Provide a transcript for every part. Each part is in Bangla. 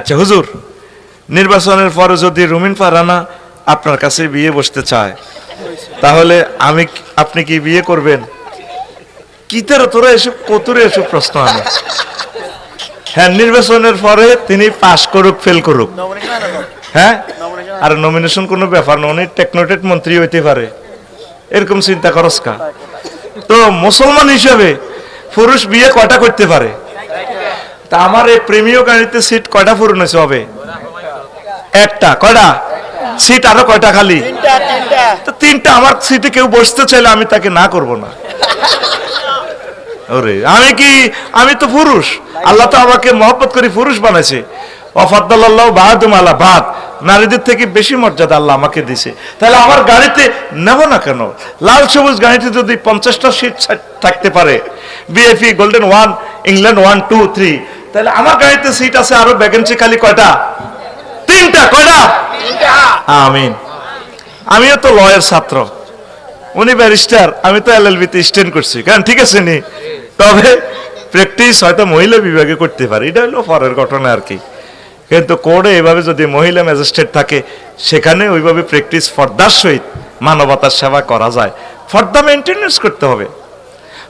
আচ্ছা হুজুর, নির্বাচনের পরে যদি রুমিন ফারহানা আপনার কাছে বিয়ে বসতে চায়, তাহলে আপনি কি বিয়ে করবেন? কি তোরা এসব কতরে এসব প্রশ্ন আনে? হ্যাঁ, নির্বাচনের পরে তিনি পাশ করুক ফেল করুক, হ্যাঁ, আর নমিনেশন কোনো ব্যাপার না, উনি টেকনোক্রেট মন্ত্রী হইতে পারে, এরকম চিন্তা করস কা? তো মুসলমান হিসেবে পুরুষ বিয়ে কয়টা করতে পারে? তা আমার এই প্রেমীয় গাড়িতে সিট কয়টা পূরণ হয়েছে? হবে একটা। কয়টা সিট? আরো কয়টা খালি? তো তিনটা। আমার সিটে কেউ বসতে চাইলে আমি তাকে না করব না। ওরে আমি তো পুরুষ, আল্লাহ তো আমাকে মহব্বত করে পুরুষ বানাইছে। ওয়াফাদ্দালাল্লাহু বা'দুম আলা বা'দ, নারীদের থেকে বেশি মর্যাদা আল্লাহ আমাকে দিয়েছে। তাহলে আমার গাড়িতে নেব না কেন? লাল সবুজ গাড়িতে যদি 50টা সিট থাকতে পারে, বিএফি গোল্ডেন 1, ইংল্যান্ড 1, 2, 3, তাহলে আমার গাড়িতে সিট আছে আরো ভ্যাকেন্সি খালি কয়টা? তিনটা। কয়টা? আমিন। আমিও তো লয়ের ছাত্র, উনি ব্যারিস্টার, আমি তো এলএলবি তে স্ট্যান্ড করছি। কারণ ঠিক আছে নি, তবে প্র্যাকটিস হয়তো মহিলা বিভাগে করতে পারে, এটা হলো পরের ঘটনা আর কি। কিন্তু কোর্টে এভাবে যদি মহিলা ম্যাজিস্ট্রেট থাকে, সেখানে ওইভাবে প্র্যাকটিস ফর্দার সহিত মানবতার সেবা করা যায়। ফর্দা মেনটেনেন্স করতে হবে,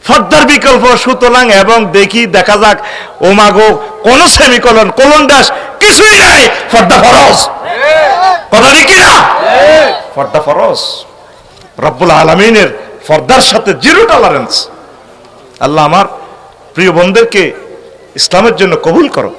ফর্দার বিকল্প। সুতরাং এবং দেখা যাক, ও মাগো কোন সেমিকোলন কোলন ড্যাশ কিছুই নাই, ফর্দা ফরজ। কথা ঠিক না? ফর্দা ফরজ। রব্বুল আলামিনের ফর্দার সাথে জিরো টলারেন্স। আল্লাহ আমার প্রিয় বন্ধুদেরকে ইসলামের জন্য কবুল করো।